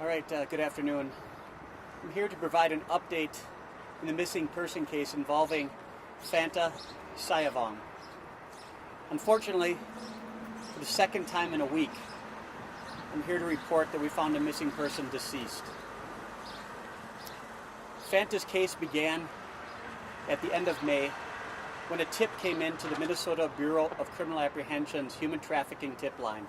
All right, good afternoon. I'm here to provide an update in the missing person case involving Fanta Sayavong. Unfortunately, for the second time in a week, I'm here to report that we found a missing person deceased. Fanta's case began at the end of May when a tip came in to the Minnesota Bureau of Criminal Apprehension's human trafficking tip line.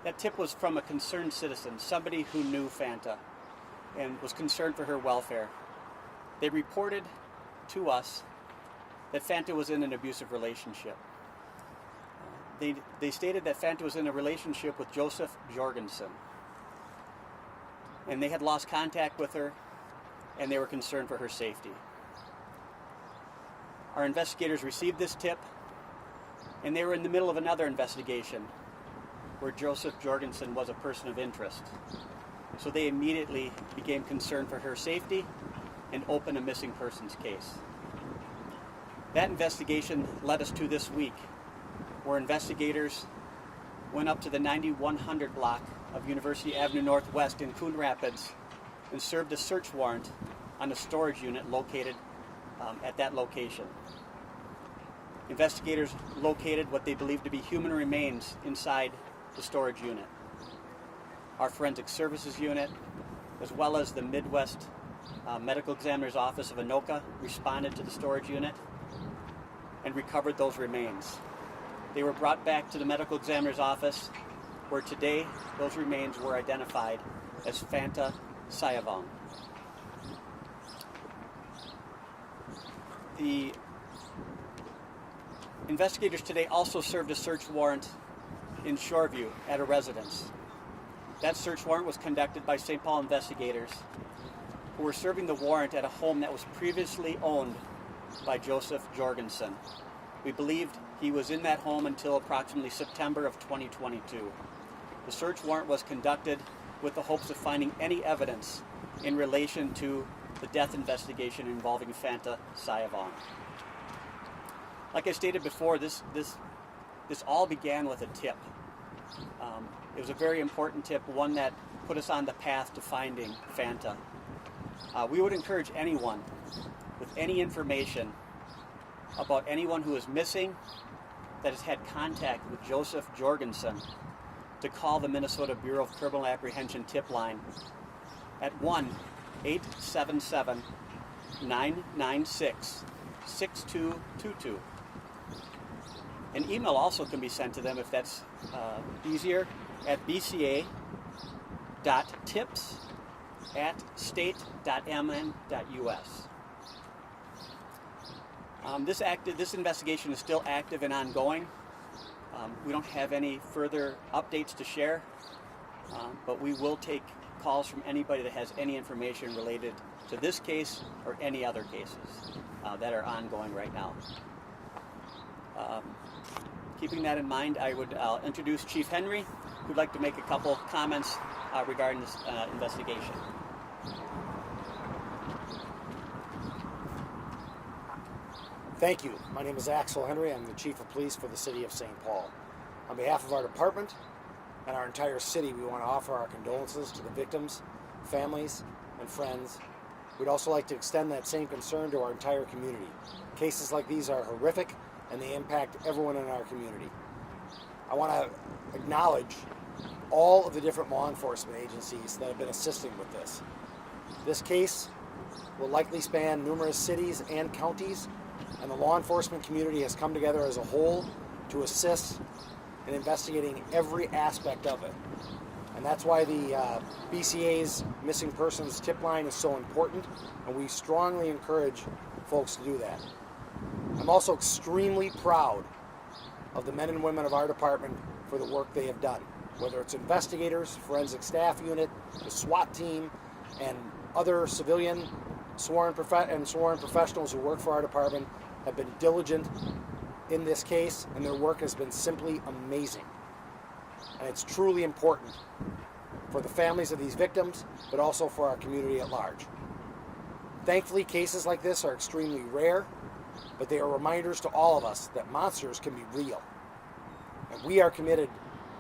That tip was from a concerned citizen, somebody who knew Fanta and was concerned for her welfare. They reported to us that Fanta was in an abusive relationship. They stated that Fanta was in a relationship with Joseph Jorgensen, and they had lost contact with her, and they were concerned for her safety. Our investigators received this tip, and they were in the middle of another investigation where Joseph Jorgensen was a person of interest. So they immediately became concerned for her safety and opened a missing persons case. That investigation led us to this week, where investigators went up to the 9100 block of University Avenue Northwest in Coon Rapids and served a search warrant on a storage unit located at that location. Investigators located what they believed to be human remains inside the storage unit. Our forensic services unit, as well as the Midwest Medical Examiner's Office of Anoka, responded to the storage unit and recovered those remains. They were brought back to the medical examiner's office, where today those remains were identified as Fanta Sayavong. The investigators today also served a search warrant in Shoreview at a residence. That search warrant was conducted by St. Paul investigators who were serving the warrant at a home that was previously owned by Joseph Jorgensen. We believed he was in that home until approximately September of 2022. The search warrant was conducted with the hopes of finding any evidence in relation to the death investigation involving Fanta Sayavong. Like I stated before, this all began with a tip. It was a very important tip, one that put us on the path to finding Fanta. We would encourage anyone with any information about anyone who is missing that has had contact with Joseph Jorgensen to call the Minnesota Bureau of Criminal Apprehension tip line at 1-877-996-6222. An email also can be sent to them if that's easier at bca.tips@state.mn.us. This investigation is still active and ongoing. We don't have any further updates to share, but we will take calls from anybody that has any information related to this case or any other cases that are ongoing right now. Keeping that in mind, I'll introduce Chief Henry, who'd like to make a couple comments regarding this investigation. Thank you. My name is Axel Henry. I'm the Chief of Police for the City of St. Paul. On behalf of our department and our entire city, we want to offer our condolences to the victims, families, and friends. We'd also like to extend that same concern to our entire community. Cases like these are horrific, and they impact everyone in our community. I want to acknowledge all of the different law enforcement agencies that have been assisting with this. This case will likely span numerous cities and counties, and the law enforcement community has come together as a whole to assist in investigating every aspect of it. And that's why the BCA's missing persons tip line is so important, and we strongly encourage folks to do that. I'm also extremely proud of the men and women of our department for the work they have done, whether it's investigators, forensic staff unit, the SWAT team, and other civilian sworn professionals who work for our department have been diligent in this case, and their work has been simply amazing. And it's truly important for the families of these victims, but also for our community at large. Thankfully, cases like this are extremely rare, but they are reminders to all of us that monsters can be real. And we are committed,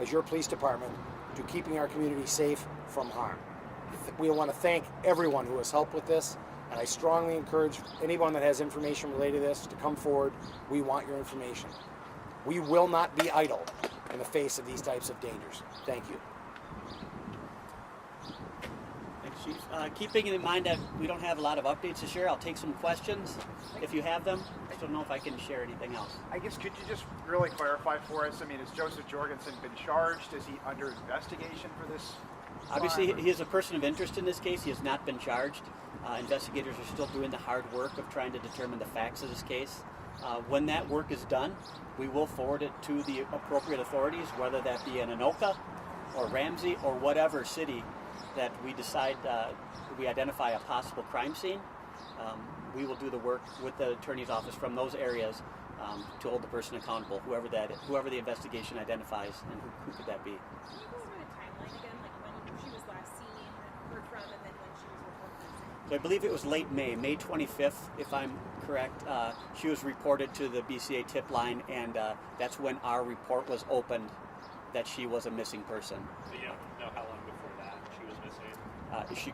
as your police department, to keeping our community safe from harm. We want to thank everyone who has helped with this, and I strongly encourage anyone that has information related to this to come forward. We want your information. We will not be idle in the face of these types of dangers. Thank you. Thanks, Chief. Keeping in mind that we don't have a lot of updates to share, I'll take some questions if you have them. I just don't know if I can share anything else. I guess could you just really clarify for us? I mean, has Joseph Jorgensen been charged? Is he under investigation for this? Obviously, crime? he is a person of interest in this case. He has not been charged. Investigators are still doing the hard work of trying to determine the facts of this case. When that work is done, we will forward it to the appropriate authorities, whether that be in Anoka or Ramsey or whatever city that we decide we identify a possible crime scene. We will do the work with the attorney's office from those areas to hold the person accountable, whoever the investigation identifies, and who could that be. Can you go over the timeline again, like when she was last seen, heard from, and then when she was reported? So I believe it was late May 25th, if I'm correct. She was reported to the BCA tip line, and that's when our report was opened that she was a missing person. So you don't know how long before that she was missing?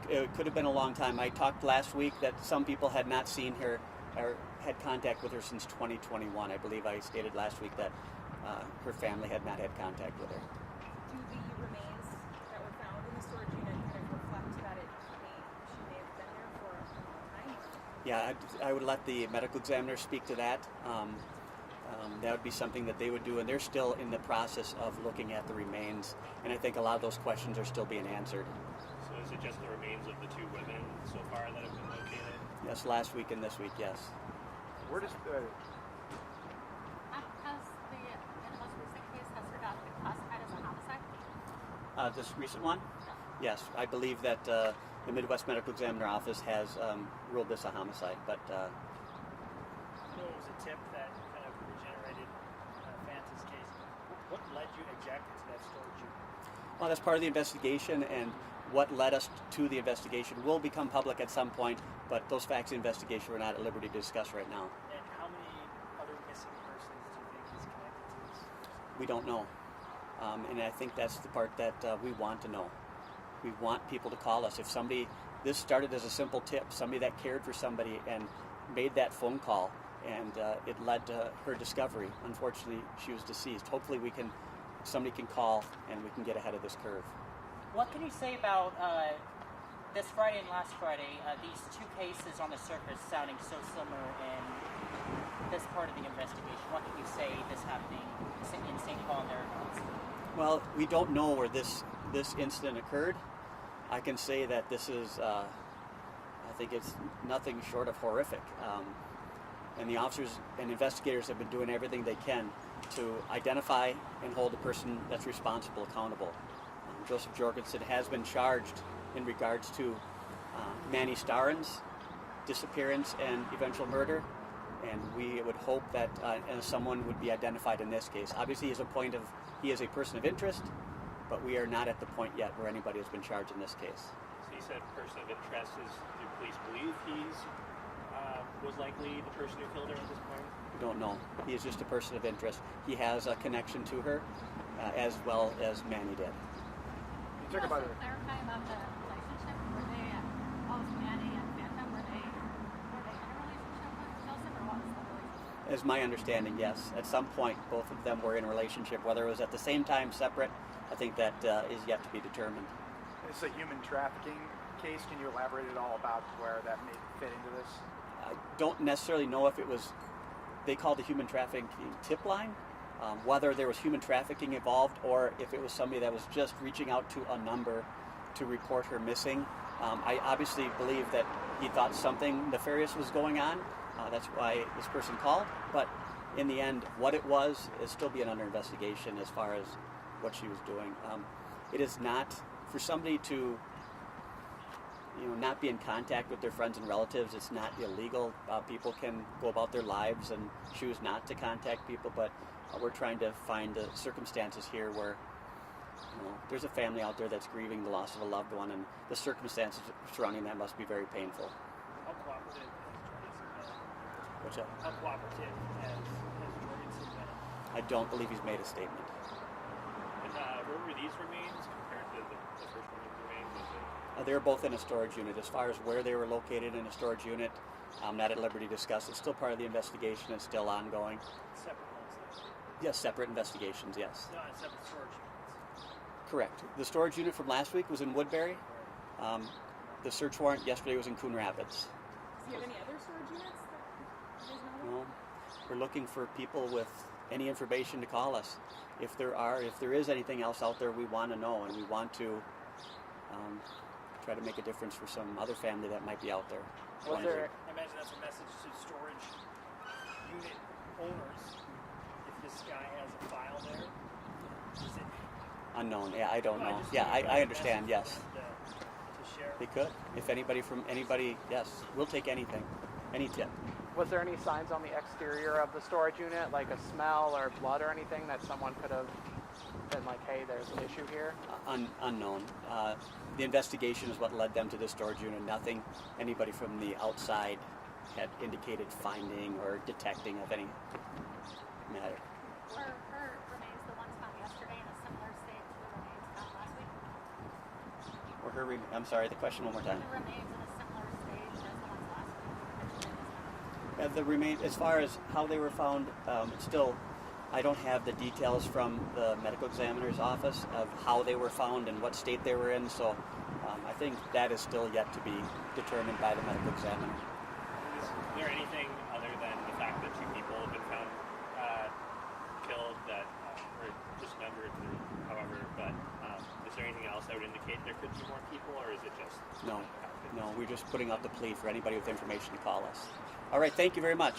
It could have been a long time. I talked last week that some people had not seen her or had contact with her since 2021. I believe I stated last week that her family had not had contact with her. Do the remains that were found in the storage unit kind of reflect that she may have been there for a long time? Yeah, I would let the medical examiner speak to that. That would be something that they would do, and they're still in the process of looking at the remains, and I think a lot of those questions are still being answered. So is it just the remains of the two women so far that have been located? Yes, last week and this week, yes. Where does Has the most recent case, has her death been classified as a homicide? This recent one? Yes, I believe that the Midwest Medical Examiner Office has ruled this a homicide, but I know it was a tip that kind of regenerated Fanta's case. What led you exactly to that storage unit? well, that's part of the investigation, and what led us to the investigation will become public at some point, but those facts of the investigation we're not at liberty to discuss right now. And how many other missing persons do you think is connected to this? We don't know. And I think that's the part that we want to know. We want people to call us. If this started as a simple tip, somebody that cared for somebody and made that phone call, and it led to her discovery. Unfortunately, she was deceased. Hopefully somebody can call and we can get ahead of this curve. What can you say about this Friday and last Friday, these two cases on the surface sounding so similar in this part of the investigation? What can you say this happening in St. Paul and thereabouts? Well, we don't know where this incident occurred. I can say that this is, I think it's nothing short of horrific. And the officers and investigators have been doing everything they can to identify and hold the person that's responsible accountable. Joseph Jorgensen has been charged in regards to Manny Starren's disappearance and eventual murder, and we would hope that someone would be identified in this case. Obviously, he is a person of interest, but we are not at the point yet where anybody has been charged in this case. So you said person of interest. Do police believe he's was likely the person who killed her at this point? We don't know. He is just a person of interest. He has a connection to her, as well as Manny did. you talk about Also clarify about the relationship. Were they, both Manny and Phantom, were they in a relationship with Joseph, or what was the relationship? As my understanding, yes. At some point, both of them were in a relationship. Whether it was at the same time, separate, I think that is yet to be determined. It's a human trafficking case. Can you elaborate at all about where that may fit into this? I don't necessarily know if it was, they called the human trafficking tip line, whether there was human trafficking involved or if it was somebody that was just reaching out to a number to report her missing. I obviously believe that he thought something nefarious was going on. That's why this person called. But in the end, what it was is still being under investigation as far as what she was doing. It is not, for somebody to not be in contact with their friends and relatives, it's not illegal. People can go about their lives and choose not to contact people, but we're trying to find the circumstances here where there's a family out there that's grieving the loss of a loved one, and the circumstances surrounding that must be very painful. How cooperative has Jorgensen been? What's up? How cooperative has Jorgensen been? I don't believe he's made a statement. And where were these remains compared to the first woman's remains? They were both in a storage unit. As far as where they were located in a storage unit, I'm not at liberty to discuss. It's still part of the investigation. It's still ongoing. Separate ones. Yes, separate investigations, yes. No, separate storage units. Correct. The storage unit from last week was in Woodbury. The search warrant yesterday was in Coon Rapids. Does he have any other storage units that you guys know of? Well, we're looking for people with any information to call us. If there is anything else out there, we want to know, and we want to try to make a difference for some other family that might be out there. I imagine that's a message to storage unit owners. If this guy has a file there, is it? Unknown. Yeah, I don't No, know. just Yeah, need I a understand. message Yes, to share. they could. If anybody, yes, we'll take anything, any tip. Was there any signs on the exterior of the storage unit, like a smell or blood or anything that someone could have been like, hey, there's an issue here? Unknown. The investigation is what led them to this storage unit. Nothing anybody from the outside had indicated finding or detecting of any matter. Were her remains the ones found yesterday in a similar state to the remains found last week? I'm sorry, the question one more time. The remains in a similar state as the ones last week? The remain, as far as how they were found, still, I don't have the details from the medical examiner's office of how they were found and what state they were in. So I think that is still yet to be determined by the medical examiner. Is there anything other than the fact that 2 people have been found killed that or dismembered, or however? But is there anything else that would indicate there could be more people, or is it just No, we're just putting out the plea for anybody with information to call us. All right, thank you very much.